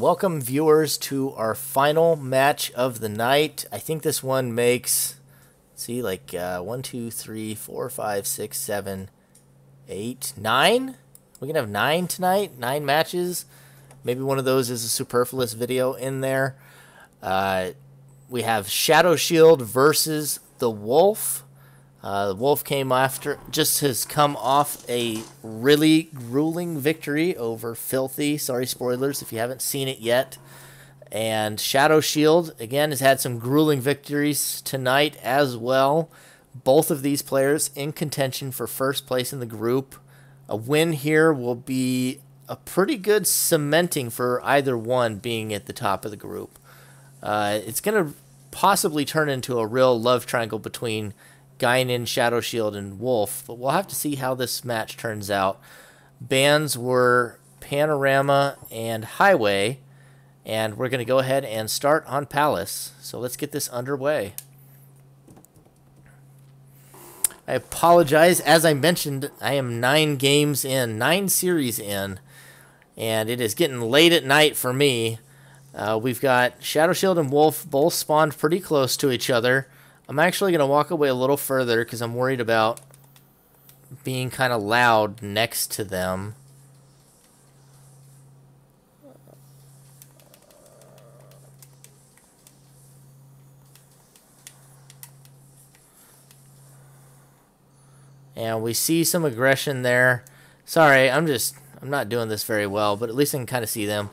Welcome viewers to our final match of the night. I think this one makes, see, like 1, 2, 3, 4, 5, 6, 7, 8, 9? We're going to have 9 tonight, 9 matches. Maybe one of those is a superfluous video in there. We have ShadowShield versus the Wolf. The Wolf has come off a really grueling victory over Filthy. Sorry, spoilers if you haven't seen it yet. And ShadowShield, again, has had some grueling victories tonight as well. Both of these players in contention for first place in the group. A win here will be a pretty good cementing for either one being at the top of the group. It's going to possibly turn into a real love triangle between Guinan, ShadowShield, and Wolf, but we'll have to see how this match turns out. Bans were Panorama and Highway, and we're going to go ahead and start on Palace. So let's get this underway. I apologize. As I mentioned, I am 9 games in, 9 series in, and it is getting late at night for me. We've got ShadowShield and Wolf both spawned pretty close to each other. I'm actually going to walk away a little further because I'm worried about being kind of loud next to them. And we see some aggression there. Sorry, I'm not doing this very well, but at least I can kind of see them.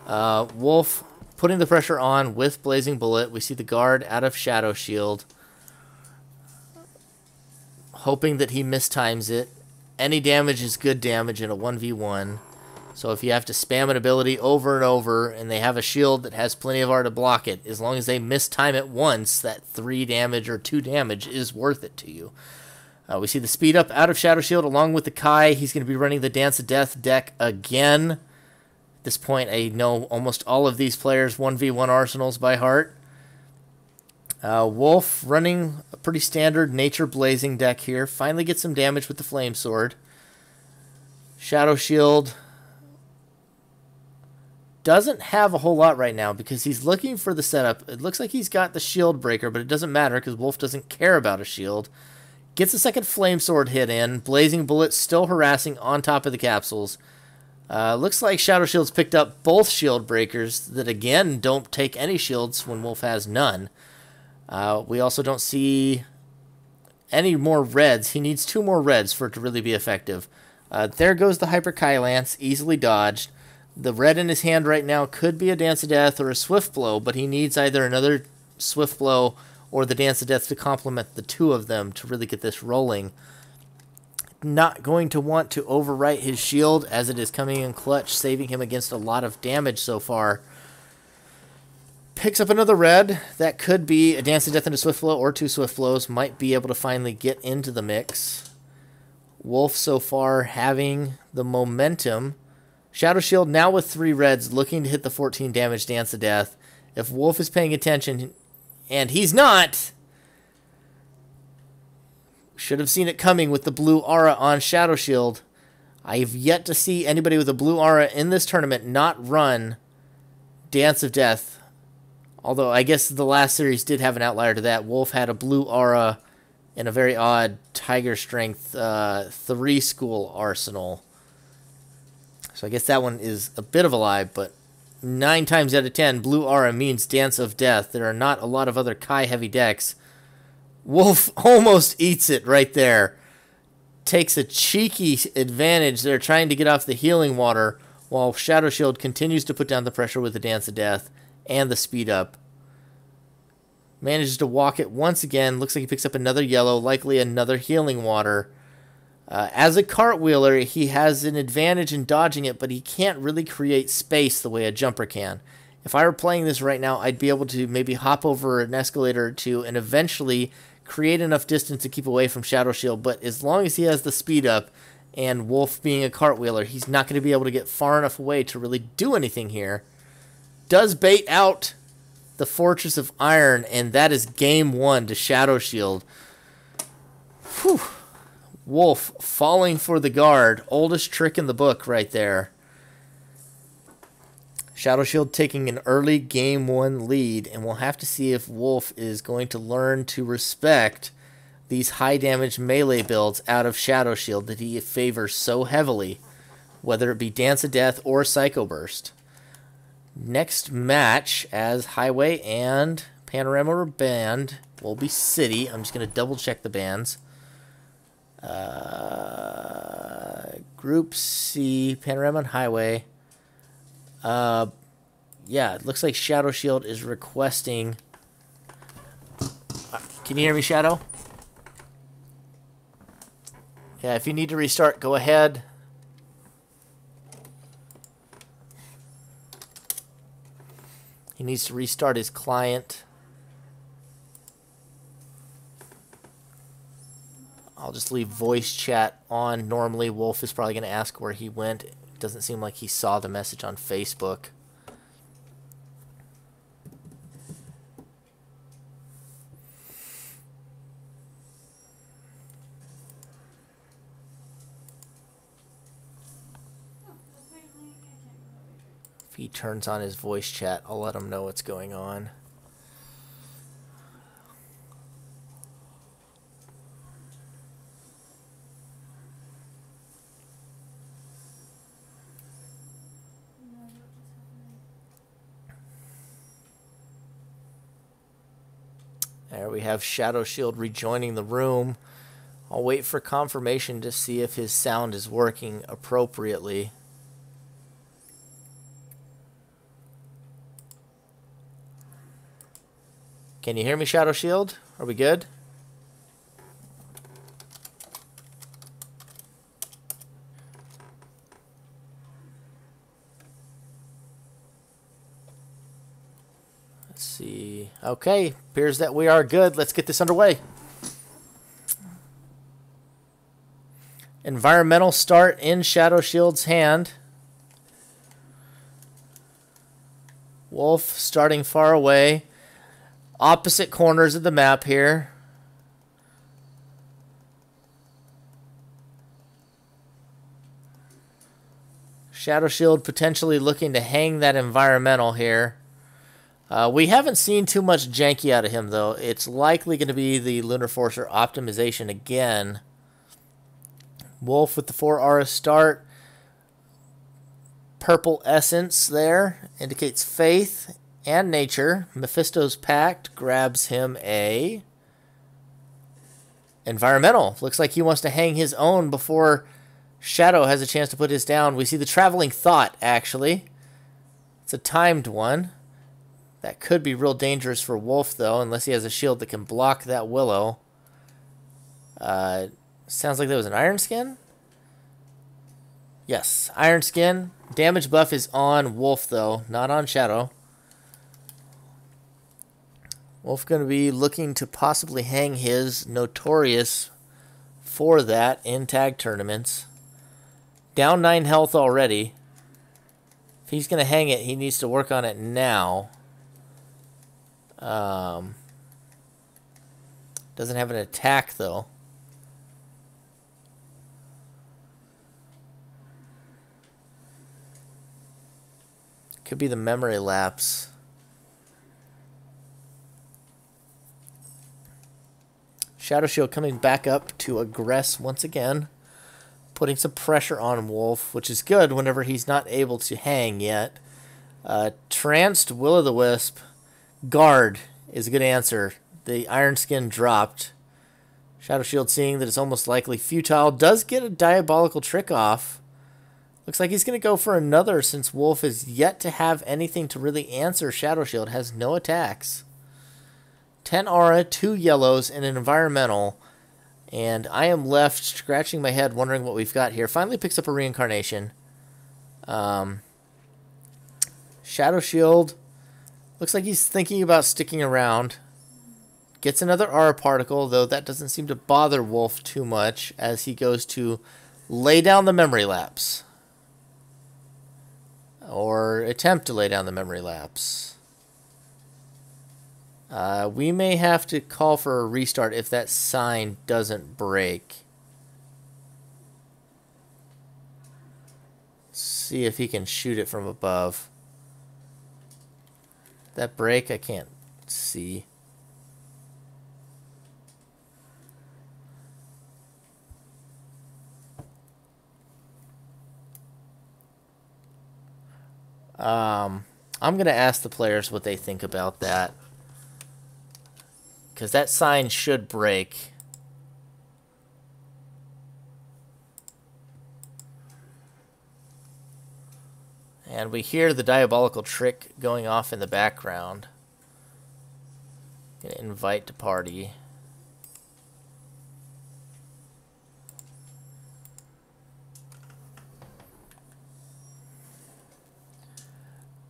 Wolf putting the pressure on with Blazing Bullet. We see the guard out of ShadowShield, hoping that he mistimes it. Any damage is good damage in a 1v1. So if you have to spam an ability over and over and they have a shield that has plenty of R to block it, as long as they mistime it once, that 3 damage or 2 damage is worth it to you. We see the speed up out of ShadowShield along with the Kai. He's going to be running the Dance of Death deck again. At this point, I know almost all of these players' 1v1 arsenals by heart. Wolf running a pretty standard Nature Blazing deck here. Finally gets some damage with the Flame Sword. ShadowShield doesn't have a whole lot right now because he's looking for the setup. It looks like he's got the Shield Breaker, but it doesn't matter because Wolf doesn't care about a shield. Gets a second Flame Sword hit in. Blazing Bullet still harassing on top of the capsules. Looks like ShadowShield's picked up both Shield Breakers that, again, don't take any shields when Wolf has none. We also don't see any more reds. He needs 2 more reds for it to really be effective. There goes the Hyper Kai Lance, easily dodged. The red in his hand right now could be a Dance of Death or a Swift Blow, but he needs either another Swift Blow or the Dance of Death to complement the 2 of them to really get this rolling. Not going to want to overwrite his shield as it is coming in clutch, saving him against a lot of damage so far. Picks up another red. That could be a Dance of Death and a Swift Blow or 2 Swift Blows. Might be able to finally get into the mix. Wolf so far having the momentum. ShadowShield now with 3 reds looking to hit the 14 damage Dance of Death. If Wolf is paying attention, and he's not, should have seen it coming with the blue aura on ShadowShield. I've yet to see anybody with a blue aura in this tournament not run Dance of Death. Although, I guess the last series did have an outlier to that. Wolf had a blue aura in a very odd Tiger Strength 3 school arsenal. So I guess that one is a bit of a lie, but 9 times out of 10, blue aura means Dance of Death. There are not a lot of other Kai-heavy decks. Wolf almost eats it right there. Takes a cheeky advantage there, trying to get off the healing water, while ShadowShield continues to put down the pressure with the Dance of Death and the speed up. Manages to walk it once again. Looks like he picks up another yellow, likely another healing water. As a cartwheeler, he has an advantage in dodging it, but he can't really create space the way a jumper can. If I were playing this right now, I'd be able to maybe hop over an escalator or 2 and eventually create enough distance to keep away from ShadowShield, but as long as he has the speed up and Wolf being a cartwheeler, he's not going to be able to get far enough away to really do anything here. Does bait out the Fortress of Iron, and that is game 1 to ShadowShield. Whew. Wolf falling for the guard. Oldest trick in the book right there. ShadowShield taking an early game 1 lead, and we'll have to see if Wolf is going to learn to respect these high damage melee builds out of ShadowShield that he favors so heavily, whether it be Dance of Death or Psycho Burst. Next match, as Highway and Panorama are banned, will be City. I'm just going to double check the bans. Group C, Panorama and Highway. Yeah, it looks like ShadowShield is requesting... Can you hear me, Shadow? Yeah, if you need to restart, go ahead. He needs to restart his client. I'll just leave voice chat on. Normally, Wolf is probably going to ask where he went. It doesn't seem like he saw the message on Facebook. If he turns on his voice chat, I'll let him know what's going on. There we have ShadowShield rejoining the room. I'll wait for confirmation to see if his sound is working appropriately. Can you hear me, ShadowShield? Are we good? Let's see. Okay, appears that we are good. Let's get this underway. Environmental start in ShadowShield's hand. Wolf starting far away. Opposite corners of the map here. ShadowShield potentially looking to hang that environmental here. We haven't seen too much janky out of him, though. It's likely going to be the Lunar Forcer optimization again. Wolf with the 4 aura start. Purple essence there indicates faith and nature. Mephisto's Pact grabs him a environmental. Looks like he wants to hang his own before Shadow has a chance to put his down. We see the Traveling Thought, actually. It's a timed one. That could be real dangerous for Wolf, though, unless he has a shield that can block that Willow. Sounds like that was an Iron Skin? Yes, Iron Skin. Damage buff is on Wolf, though, not on Shadow. Wolf going to be looking to possibly hang his Notorious for that in tag tournaments. Down 9 health already. If he's going to hang it, he needs to work on it now. Doesn't have an attack, though. Could be the memory lapse. ShadowShield coming back up to aggress once again. Putting some pressure on Wolf, which is good whenever he's not able to hang yet. Tranced Will-o'-the-Wisp. Guard is a good answer. The Iron Skin dropped. ShadowShield, seeing that it's almost likely futile, does get a Diabolical Trick off. Looks like he's going to go for another since Wolf is yet to have anything to really answer ShadowShield. Has no attacks. 10 aura, 2 yellows, and an environmental. And I am left scratching my head wondering what we've got here. Finally picks up a reincarnation. ShadowShield looks like he's thinking about sticking around. Gets another aura particle, though that doesn't seem to bother Wolf too much as he goes to lay down the memory lapse. Or attempt to lay down the memory lapse. We may have to call for a restart if that sign doesn't break. See if he can shoot it from above. that break? I can't see. I'm going to ask the players what they think about that. Because that sign should break. And we hear the diabolical trick going off in the background. Gonna invite to party.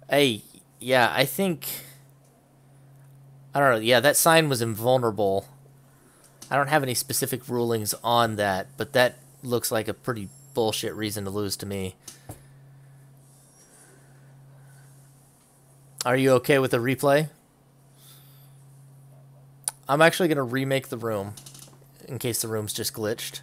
Hey, yeah, I think... I don't know. Yeah, that sign was invulnerable. I don't have any specific rulings on that, but that looks like a pretty bullshit reason to lose to me. Are you okay with the replay? I'm actually going to remake the room in case the room's just glitched.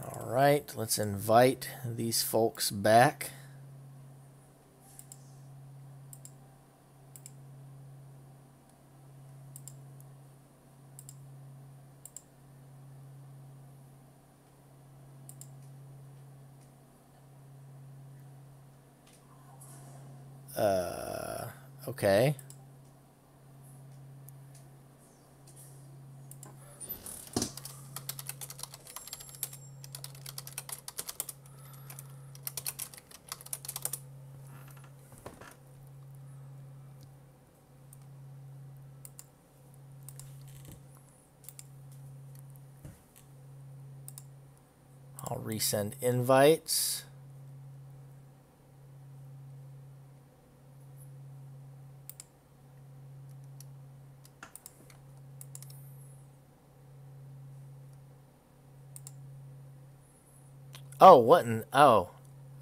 All right, let's invite these folks back. Okay. I'll resend invites. Oh, what an... Oh,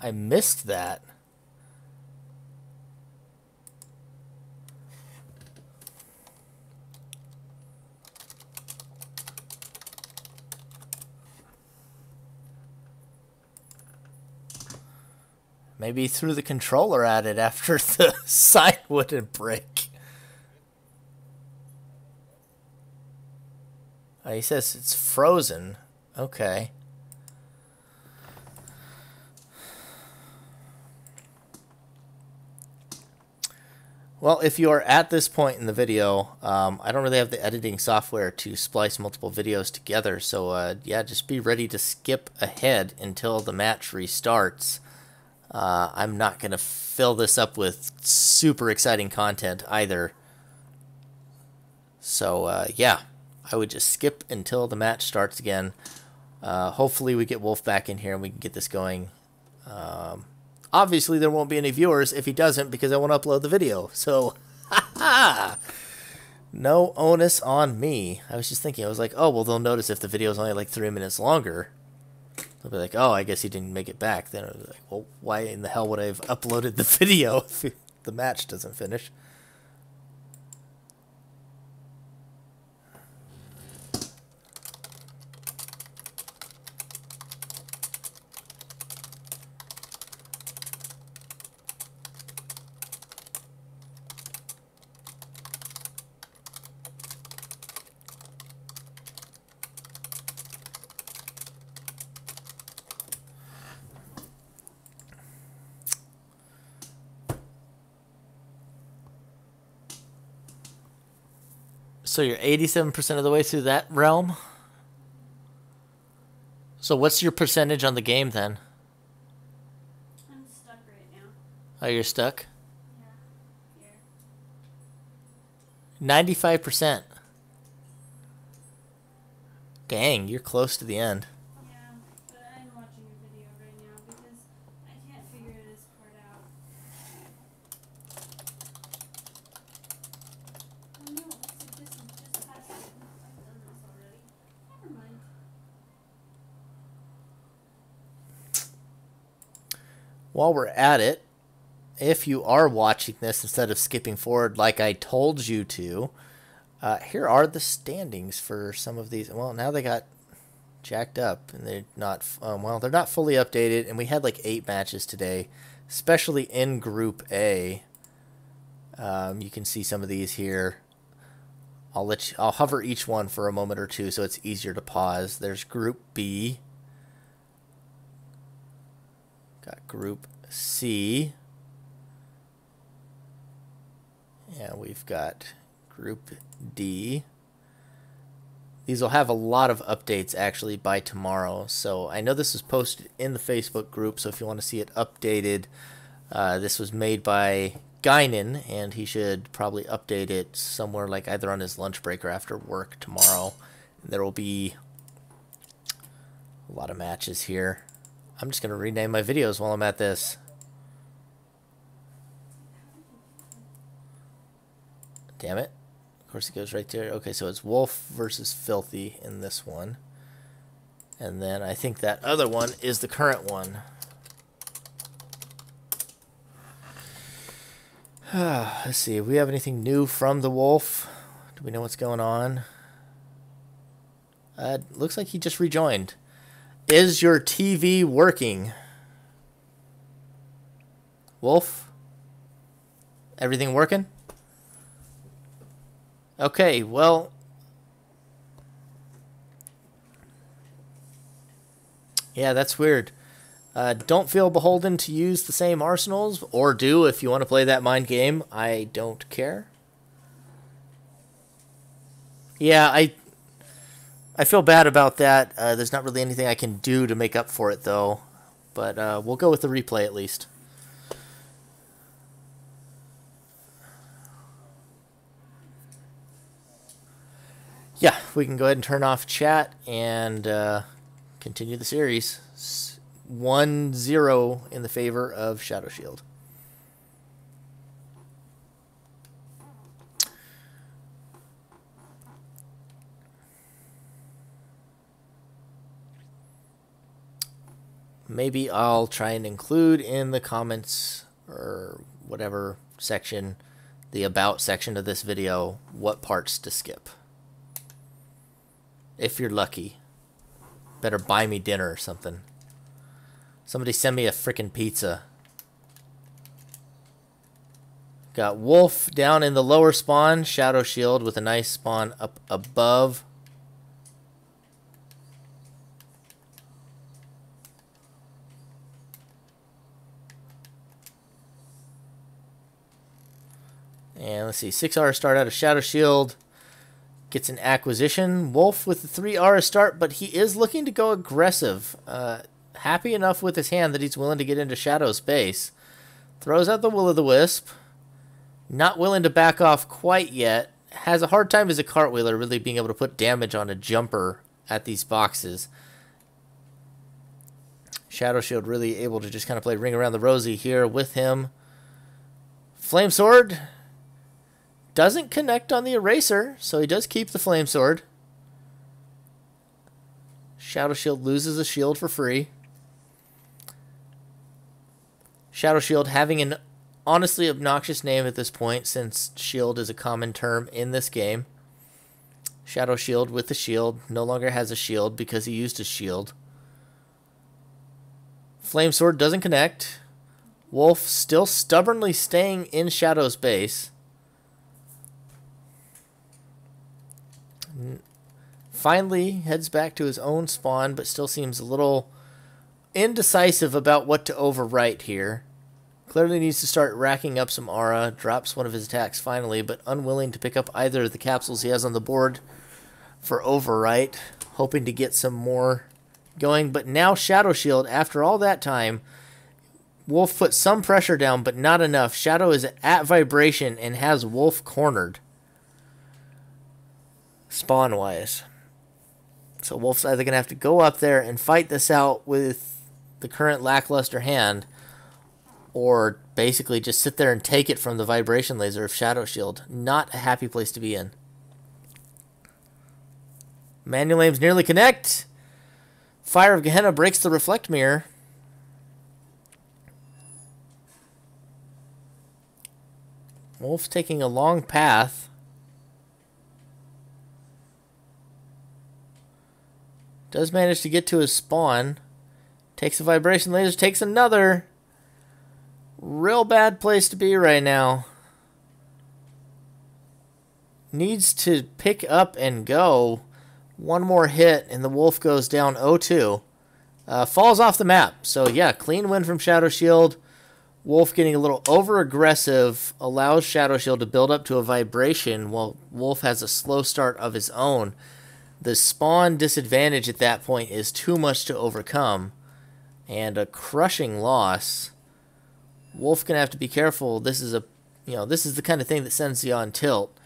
I missed that. Maybe he threw the controller at it after the sign wouldn't break. He says it's frozen. Okay. Well, if you are at this point in the video, I don't really have the editing software to splice multiple videos together, so yeah, just be ready to skip ahead until the match restarts. I'm not going to fill this up with super exciting content either. So, yeah, I would just skip until the match starts again. Hopefully we get Wolf back in here and we can get this going. Obviously, there won't be any viewers if he doesn't because I won't upload the video. So, no onus on me. I was just thinking, I was like, oh, well, they'll notice if the video is only like 3 minutes longer. They'll be like, oh, I guess he didn't make it back. Then I was like, well, why in the hell would I have uploaded the video if the match doesn't finish? So you're 87% of the way through that realm? So what's your percentage on the game then? I'm stuck right now. Oh, you're stuck? Yeah. Here. 95%. Dang, you're close to the end. Yeah, but I'm watching a video right now because I can't figure this part out. Oh no, it's a distance just past it. I've done this already. Never mind. While we're at it, if you are watching this instead of skipping forward like I told you to, here are the standings for some of these. Well, now they got jacked up, and they're not, well, they're not fully updated, and we had like 8 matches today, especially in Group A. You can see some of these here. I'll hover each one for a moment or two so it's easier to pause. There's Group B. Got Group C. And we've got Group D. These will have a lot of updates actually by tomorrow. So I know this was posted in the Facebook group, so if you want to see it updated, this was made by Guinan, and he should probably update it somewhere like either on his lunch break or after work tomorrow. And there will be a lot of matches here. I'm just going to rename my videos while I'm at this. Damn it. Of course it goes right there. Okay, so it's Wolf versus Filthy in this one. And then I think that other one is the current one. Let's see, if we have anything new from the Wolf. Do we know what's going on? Looks like he just rejoined. Is your TV working? Wolf? Everything working? Okay, well, yeah, that's weird. Don't feel beholden to use the same arsenals, or do if you want to play that mind game. I don't care. Yeah, I feel bad about that. There's not really anything I can do to make up for it, though. But we'll go with the replay at least. Yeah, we can go ahead and turn off chat and continue the series. 1-0 in the favor of ShadowShield. Maybe I'll try and include in the comments or whatever section, the about section of this video, what parts to skip. If you're lucky. Better buy me dinner or something. Somebody send me a frickin' pizza. Got Wolf down in the lower spawn. ShadowShield with a nice spawn up above. And let's see. 6 hour start out of ShadowShield. Gets an acquisition. Wolf with the 3 aura start, but he is looking to go aggressive. Happy enough with his hand that he's willing to get into Shadow space. Throws out the Will-o'-the-Wisp. Not willing to back off quite yet. Has a hard time as a cartwheeler really being able to put damage on a jumper at these boxes. ShadowShield really able to just kind of play Ring Around the Rosie here with him. Flame Sword doesn't connect on the eraser, so he does keep the Flame Sword. ShadowShield loses a shield for free. ShadowShield having an honestly obnoxious name at this point, since shield is a common term in this game. ShadowShield with the shield no longer has a shield because he used his shield. Flame Sword doesn't connect. Wolf still stubbornly staying in Shadow's base. Finally heads back to his own spawn, but still seems a little indecisive about what to overwrite here. Clearly needs to start racking up some aura. Drops one of his attacks finally, but unwilling to pick up either of the capsules he has on the board for overwrite. Hoping to get some more going, but now ShadowShield, after all that time, Wolf put some pressure down, but not enough. Shadow is at vibration and has Wolf cornered. Spawn-wise. So Wolf's either going to have to go up there and fight this out with the current lackluster hand, or basically just sit there and take it from the vibration laser of ShadowShield. Not a happy place to be in. Manual aims nearly connect. Fire of Gehenna breaks the reflect mirror. Wolf's taking a long path. Does manage to get to his spawn. Takes a vibration laser, takes another. Real bad place to be right now. Needs to pick up and go. One more hit and the wolf goes down 0-2. Falls off the map. So yeah, clean win from ShadowShield. Wolf getting a little over-aggressive allows ShadowShield to build up to a vibration while Wolf has a slow start of his own. The spawn disadvantage at that point is too much to overcome. And a crushing loss. Wolf gonna have to be careful. This is the kind of thing that sends you on tilt.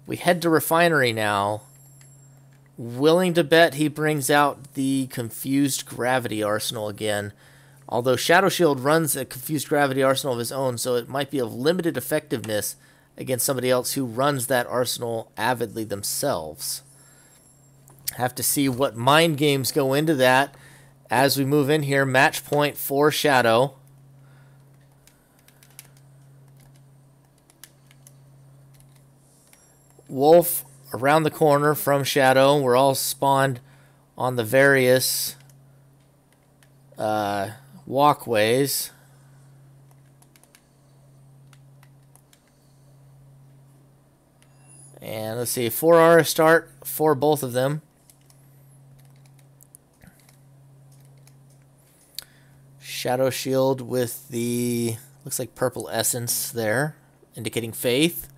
We head to Refinery now. Willing to bet he brings out the Confused Gravity Arsenal again. Although ShadowShield runs a Confused Gravity Arsenal of his own, so it might be of limited effectiveness against somebody else who runs that arsenal avidly themselves. Have to see what mind games go into that as we move in here. Match point for Shadow. Wolf around the corner from Shadow. We're all spawned on the various walkways. And let's see, 4R start for both of them. ShadowShield with the, looks like purple essence there, indicating faith.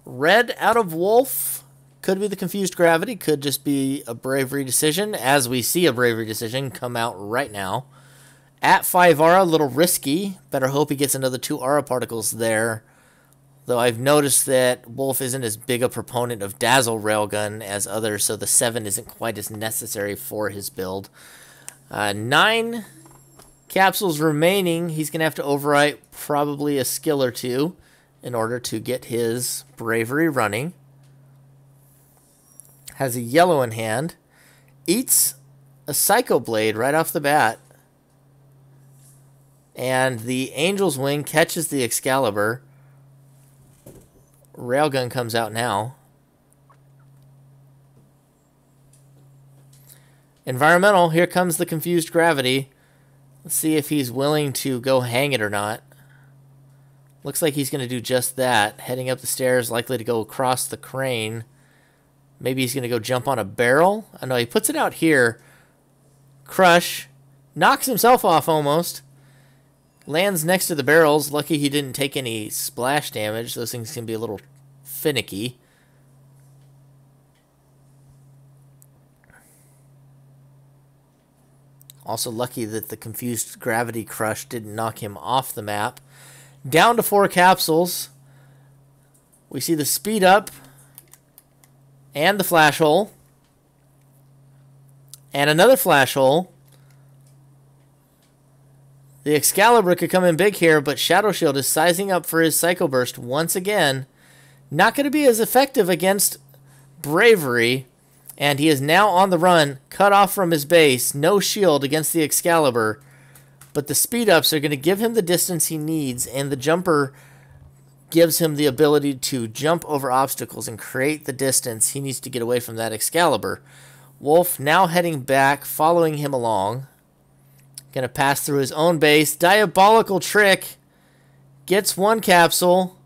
Red out of Wolf, could be the Confused Gravity, could just be a bravery decision, as we see a bravery decision come out right now. At 5 Aura, a little risky. Better hope he gets another 2 Aura particles there. Though I've noticed that Wolf isn't as big a proponent of Dazzle Railgun as others, so the 7 isn't quite as necessary for his build. 9 capsules remaining. He's going to have to overwrite probably a skill or two in order to get his bravery running. Has a yellow in hand. Eats a Psycho Blade right off the bat. And the Angel's Wing catches the Excalibur. Railgun comes out now. Environmental, here comes the Confused Gravity. Let's see if he's willing to go hang it or not. Looks like he's going to do just that. Heading up the stairs, likely to go across the crane. Maybe he's going to go jump on a barrel. I know he puts it out here. Crush. Knocks himself off almost. Lands next to the barrels. Lucky he didn't take any splash damage. Those things can be a little finicky. Also lucky that the Confused Gravity Crush didn't knock him off the map. Down to 4 capsules. We see the speed up and the flash hole. And another flash hole. The Excalibur could come in big here, but ShadowShield is sizing up for his Psycho Burst once again. Not going to be as effective against Bravery. And he is now on the run, cut off from his base. No shield against the Excalibur. But the speed ups are going to give him the distance he needs, and the jumper gives him the ability to jump over obstacles and create the distance he needs to get away from that Excalibur. Wolf now heading back, following him along. Going to pass through his own base. Diabolical Trick gets 1 capsule.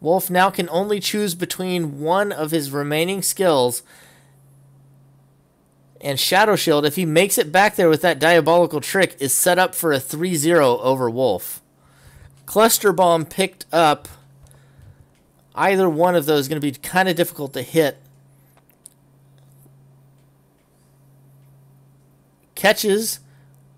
Wolf now can only choose between one of his remaining skills. And ShadowShield, if he makes it back there with that Diabolical Trick, is set up for a 3-0 over Wolf. Cluster Bomb picked up. Either one of those is going to be kind of difficult to hit. Catches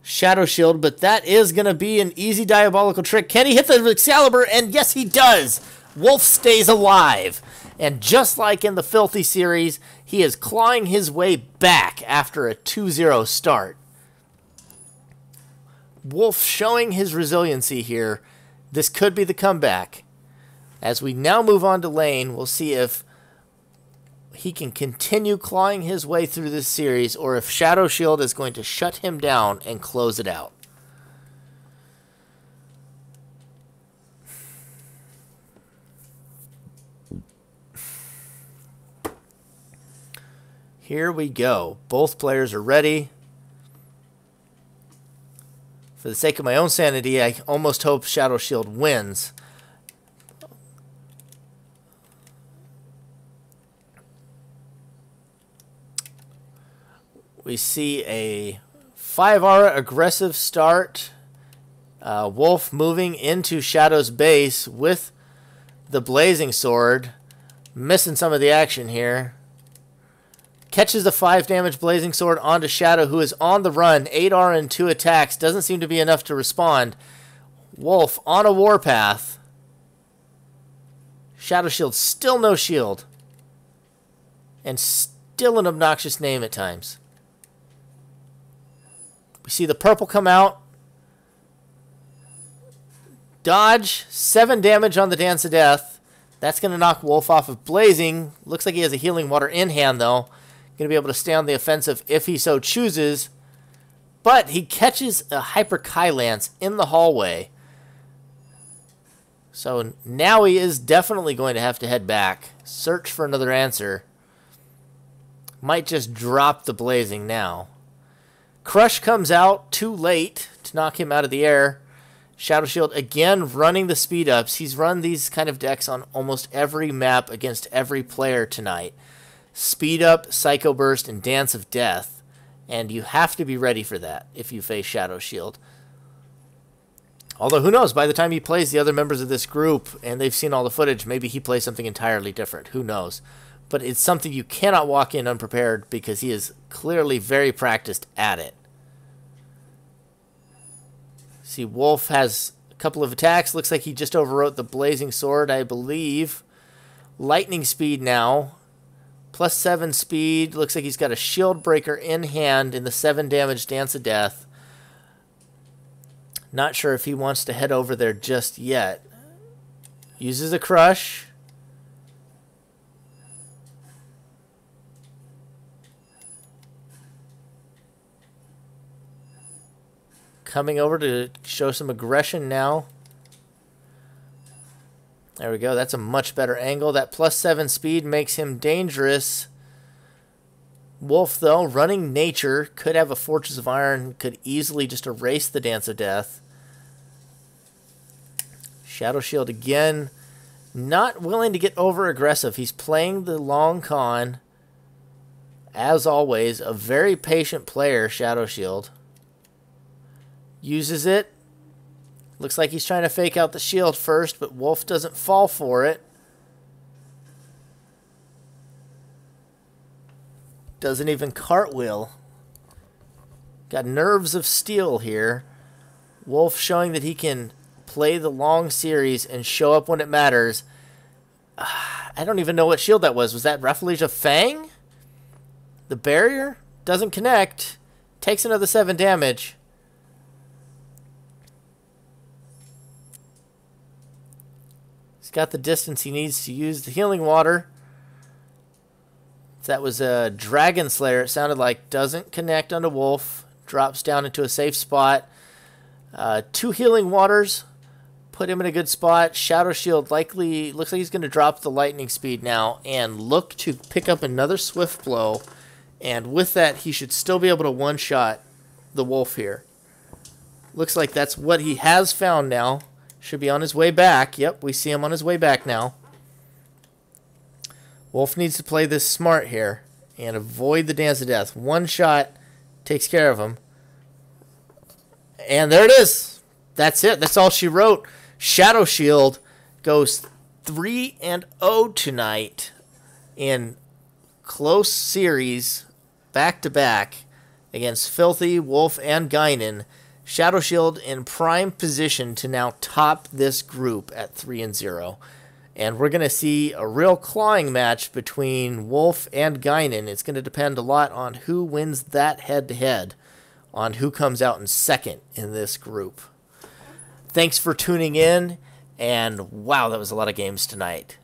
ShadowShield, but that is going to be an easy Diabolical Trick. Can he hit the Excalibur? And yes, he does! Wolf stays alive. And just like in the Filthy series, he is clawing his way back after a 2-0 start. Wolf showing his resiliency here. This could be the comeback. As we now move on to lane, we'll see if he can continue clawing his way through this series or if ShadowShield is going to shut him down and close it out. Here we go. Both players are ready. For the sake of my own sanity, I almost hope ShadowShield wins. We see a 5 aura aggressive start. Wolf moving into Shadow's base with the blazing sword. Missing some of the action here. Catches the 5 damage blazing sword onto Shadow, who is on the run. 8 aura and 2 attacks. Doesn't seem to be enough to respond. Wolf on a warpath. ShadowShield still no shield. And still an obnoxious name at times. We see the purple come out. Dodge. 7 damage on the Dance of Death. That's going to knock Wolf off of blazing. Looks like he has a healing water in hand, though. Going to be able to stay on the offensive if he so chooses. But he catches a Hyper Kai Lance in the hallway. So now he is definitely going to have to head back. Search for another answer. Might just drop the blazing now. Crush comes out too late to knock him out of the air. ShadowShield again running the speed ups. He's run these kind of decks on almost every map against every player tonight. Speed up, Psycho Burst, and Dance of Death. And you have to be ready for that if you face ShadowShield. Although, who knows, by the time he plays the other members of this group and they've seen all the footage, maybe he plays something entirely different. Who knows? But it's something you cannot walk in unprepared because he is clearly very practiced at it. See, Wolf has a couple of attacks. Looks like he just overwrote the Blazing Sword, I believe. Lightning speed now. +7 speed. Looks like he's got a shield breaker in hand in the 7 damage Dance of Death. Not sure if he wants to head over there just yet. Uses a crush. Coming over to show some aggression now. There we go. That's a much better angle. That +7 speed makes him dangerous. Wolf, though, running nature, could have a Fortress of Iron, could easily just erase the Dance of Death. ShadowShield again, not willing to get over aggressive. He's playing the long con. As always, a very patient player, ShadowShield. Uses it. Looks like he's trying to fake out the shield first, but Wolf doesn't fall for it. Doesn't even cartwheel. Got nerves of steel here. Wolf showing that he can play the long series and show up when it matters. I don't even know what shield that was. Was that Refuge of Fang? The barrier? Doesn't connect. Takes another 7 damage. He's got the distance he needs to use the healing water. That was a Dragon Slayer, it sounded like. Doesn't connect onto Wolf. Drops down into a safe spot. 2 healing waters. Put him in a good spot. ShadowShield likely looks like he's going to drop the lightning speed now and look to pick up another Swift Blow. And with that, he should still be able to one-shot the Wolf here. Looks like that's what he has found now. Should be on his way back. Yep, we see him on his way back now. Wolf needs to play this smart here and avoid the Dance of Death. One shot takes care of him. And there it is. That's it. That's all she wrote. ShadowShield goes 3-0 tonight in close series back-to-back against Filthy, Wolf, and Guinan. ShadowShield in prime position to now top this group at 3-0. And we're going to see a real clawing match between Wolf and Guinan. It's going to depend a lot on who wins that head-to-head, on who comes out in second in this group. Thanks for tuning in, and wow, that was a lot of games tonight.